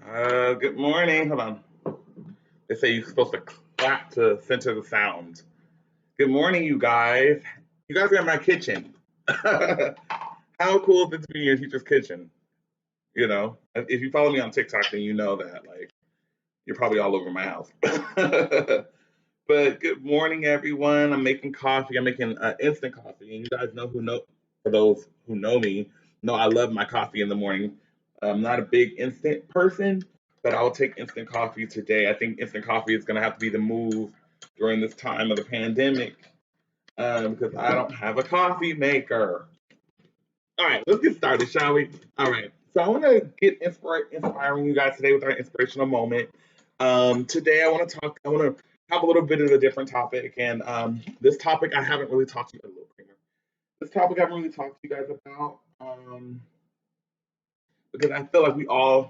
Good morning. Hold on. They say you're supposed to clap to center the sound. Good morning, you guys. You guys are in my kitchen. How cool is it to be in your teacher's kitchen? If you follow me on TikTok, then you know that you're probably all over my house. But good morning, everyone. I'm making coffee. I'm making instant coffee, and you guys for those who know me, know I love my coffee in the morning. I'm not a big instant person, but I will take instant coffee today. I think instant coffee is going to have to be the move during this time of the pandemic because I don't have a coffee maker. All right, let's get started, shall we? All right. So I want to get inspiring you guys today with our inspirational moment. Today I want to have a little bit of a different topic, and this topic I haven't really talked to you a little creamer. This topic I haven't really talked to you guys about because I feel like we all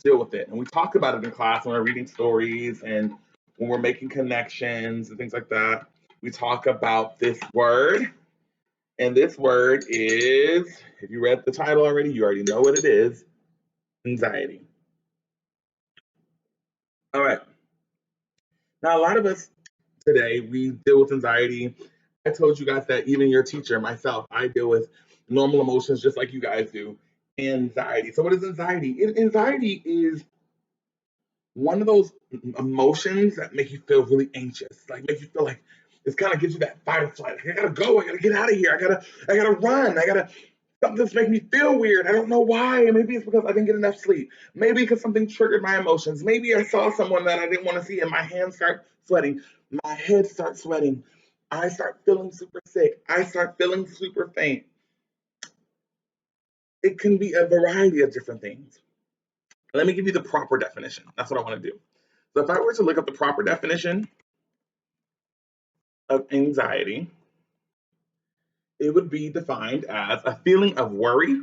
deal with it, and we talk about it in class when we're reading stories and when we're making connections and things like that. We talk about this word, and this word is, if you read the title already, you already know what it is: anxiety. All right. Now, a lot of us today, we deal with anxiety. I told you guys that even your teacher, myself, I deal with normal emotions just like you guys do. Anxiety. So, what is anxiety? Anxiety is one of those emotions that make you feel really anxious, like make you feel like it kind of gives you that fight or flight. Like, I gotta go. I gotta get out of here. I gotta run. I gotta something's making me feel weird. I don't know why. Maybe it's because I didn't get enough sleep. Maybe because something triggered my emotions. Maybe I saw someone that I didn't want to see and my hands start sweating. My head starts sweating. I start feeling super sick. I start feeling super faint. It can be a variety of different things. Let me give you the proper definition. That's what I want to do. So if I were to look up the proper definition of anxiety, it would be defined as a feeling of worry,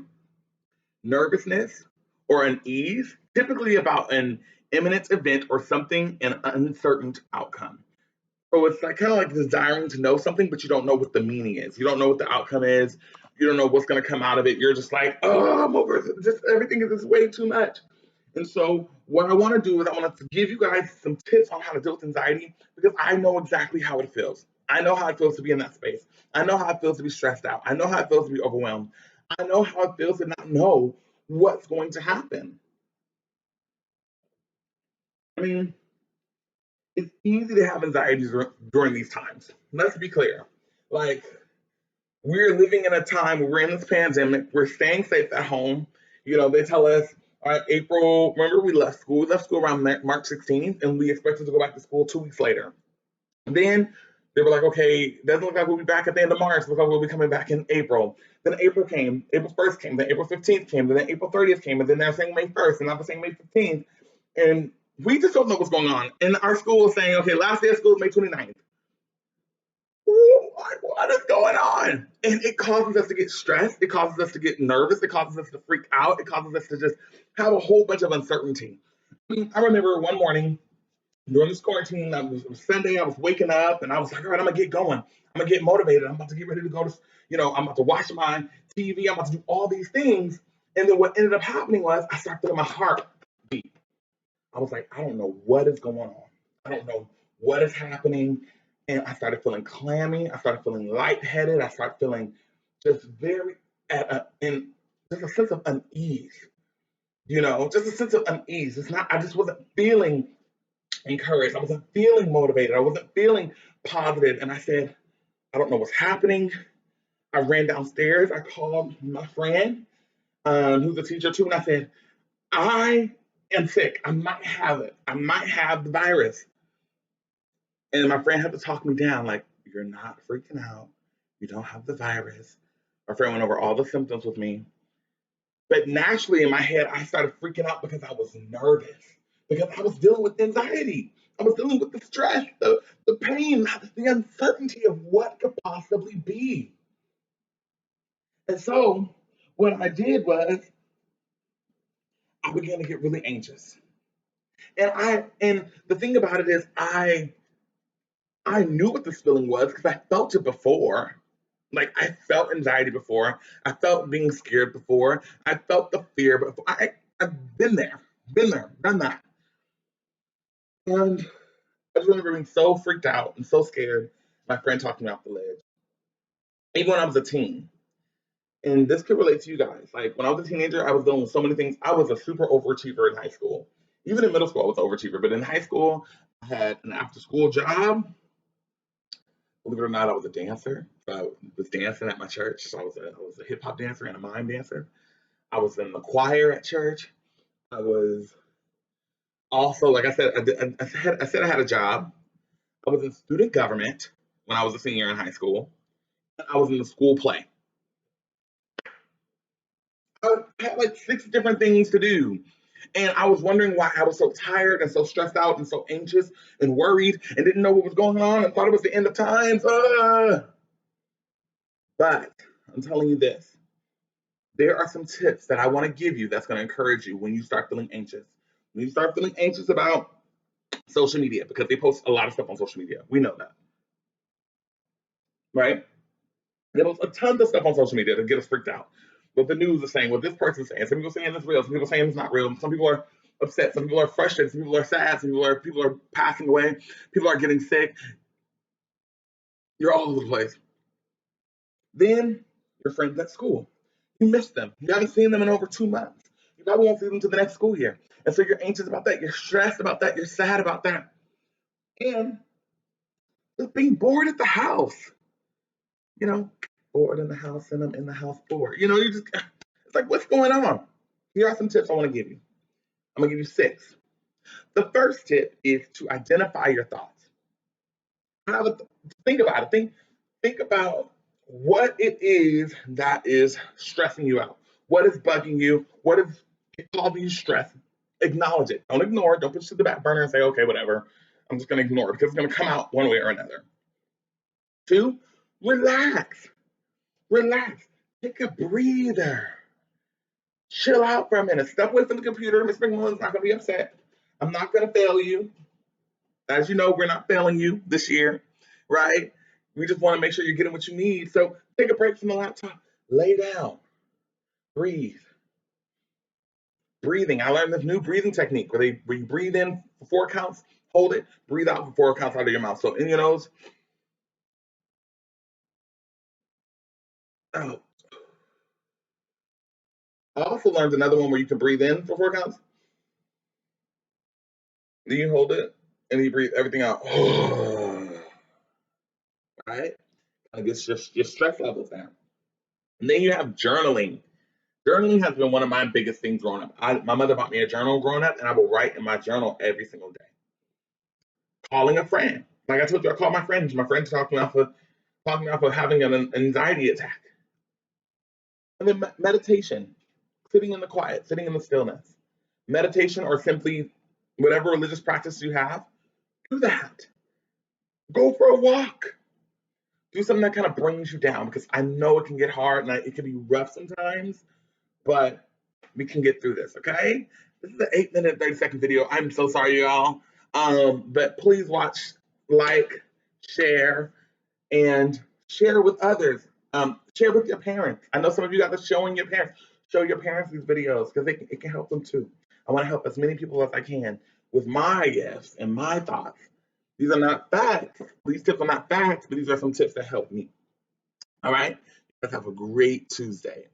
nervousness, or unease, typically about an imminent event or something an uncertain outcome. So it's like kind of like desiring to know something, but you don't know what the meaning is. You don't know what the outcome is. You don't know what's going to come out of it. You're just like, oh, I'm over it. Just everything is just way too much. And so what I want to do is I want to give you guys some tips on how to deal with anxiety because I know exactly how it feels. I know how it feels to be in that space. I know how it feels to be stressed out. I know how it feels to be overwhelmed. I know how it feels to not know what's going to happen. I mean, it's easy to have anxieties during these times. Let's be clear. Like, we're living in a time where we're in this pandemic, we're staying safe at home. They tell us, all right, April, remember we left school? We left school around March 16th, and we expected to go back to school 2 weeks later. Then they were like, okay, it doesn't look like we'll be back at the end of March. It looks like we'll be coming back in April. Then April came, April 1st came, then April 15th came, then April 30th came, and then they're saying May 1st, and now they're saying May 15th. And we just don't know what's going on. And our school is saying, okay, last day of school is May 29th. What is going on? And it causes us to get stressed. It causes us to get nervous. It causes us to freak out. It causes us to just have a whole bunch of uncertainty. I remember one morning during this quarantine, it was Sunday, I was waking up and I was like, all right, I'm going to get going. I'm going to get motivated. I'm about to get ready to go to, I'm about to watch my TV. I'm about to do all these things. And then what ended up happening was I started feeling my heart beat. I was like, I don't know what is going on. I don't know what is happening. And I started feeling clammy. I started feeling lightheaded. I started feeling just very in just a sense of unease, just a sense of unease. It's not, I just wasn't feeling encouraged. I wasn't feeling motivated. I wasn't feeling positive. And I said, I don't know what's happening. I ran downstairs. I called my friend, who's a teacher too, and I said, I am sick. I might have it. I might have the virus. And my friend had to talk me down, like, you're not freaking out. You don't have the virus. My friend went over all the symptoms with me. But naturally in my head, I started freaking out because I was nervous, because I was dealing with anxiety. I was dealing with the stress, the pain, the uncertainty of what could possibly be. And so what I did was I began to get really anxious. And the thing about it is I knew what this feeling was because I felt it before. Like I felt anxiety before. I felt being scared before. I felt the fear before. I've been there. Been there, done that. And I just remember being so freaked out and so scared. My friend talked me off the ledge. Even when I was a teen. And this could relate to you guys. Like when I was a teenager, I was dealing with so many things. I was a super overachiever in high school. Even in middle school, I was an overachiever. But in high school, I had an after school job. Believe it or not, I was a dancer. I was dancing at my church. So I was a hip hop dancer and a mime dancer. I was in the choir at church. I was also, like I said, I said I had a job. I was in student government when I was a senior in high school. And I was in the school play. I had like six different things to do. And I was wondering why I was so tired and so stressed out and so anxious and worried and didn't know what was going on and thought it was the end of times. But I'm telling you this, there are some tips that I want to give you that's going to encourage you when you start feeling anxious. When you start feeling anxious about social media, because they post a lot of stuff on social media. We know that, right? There was a ton of stuff on social media to get us freaked out. What the news is saying, what this person's saying. Some people are saying it's real, some people are saying it's not real. Some people are upset, some people are frustrated, some people are sad, some people are passing away, people are getting sick. You're all over the place. Then your friends at school. You miss them. You haven't seen them in over 2 months. You probably won't see them to the next school year. And so you're anxious about that. You're stressed about that. You're sad about that. And just being bored at the house. You know, bored in the house and I'm in the house bored. You just, it's like, what's going on? Here are some tips I want to give you. I'm going to give you six. The first tip is to identify your thoughts. Have a, think about it. Think about what it is that is stressing you out. What is bugging you? What is causing you stress? Acknowledge it. Don't ignore it. Don't push it to the back burner and say, okay, whatever. I'm just going to ignore it because it's going to come out one way or another. Two, relax. Relax. Take a breather. Chill out for a minute. Step away from the computer. Miss McMillan's not going to be upset. I'm not going to fail you. As you know, we're not failing you this year, right? We just want to make sure you're getting what you need. So take a break from the laptop. Lay down. Breathe. Breathing. I learned this new breathing technique where you breathe in for 4 counts, hold it, breathe out for 4 counts out of your mouth. So in your nose, out. I also learned another one where you can breathe in for 4 counts. Then you hold it and you breathe everything out. Right? Kind of gets your stress levels down. And then you have journaling. Journaling has been one of my biggest things growing up. My mother bought me a journal growing up, and I will write in my journal every single day. Calling a friend. Like I told you, I called my friend. My friend talked me off of having an anxiety attack. And then meditation, sitting in the quiet, sitting in the stillness. Meditation or simply whatever religious practice you have, do that. Go for a walk. Do something that kind of brings you down because I know it can get hard and it can be rough sometimes, but we can get through this, okay? This is an 8 minute, 30-second video. I'm so sorry, y'all. But please watch, like, share, and share with others. Share with your parents. I know some of you got this showing your parents. Show your parents these videos because it can help them too. I want to help as many people as I can with my gifts and my thoughts. These are not facts. These tips are not facts, but these are some tips that help me. All right? You guys have a great Tuesday.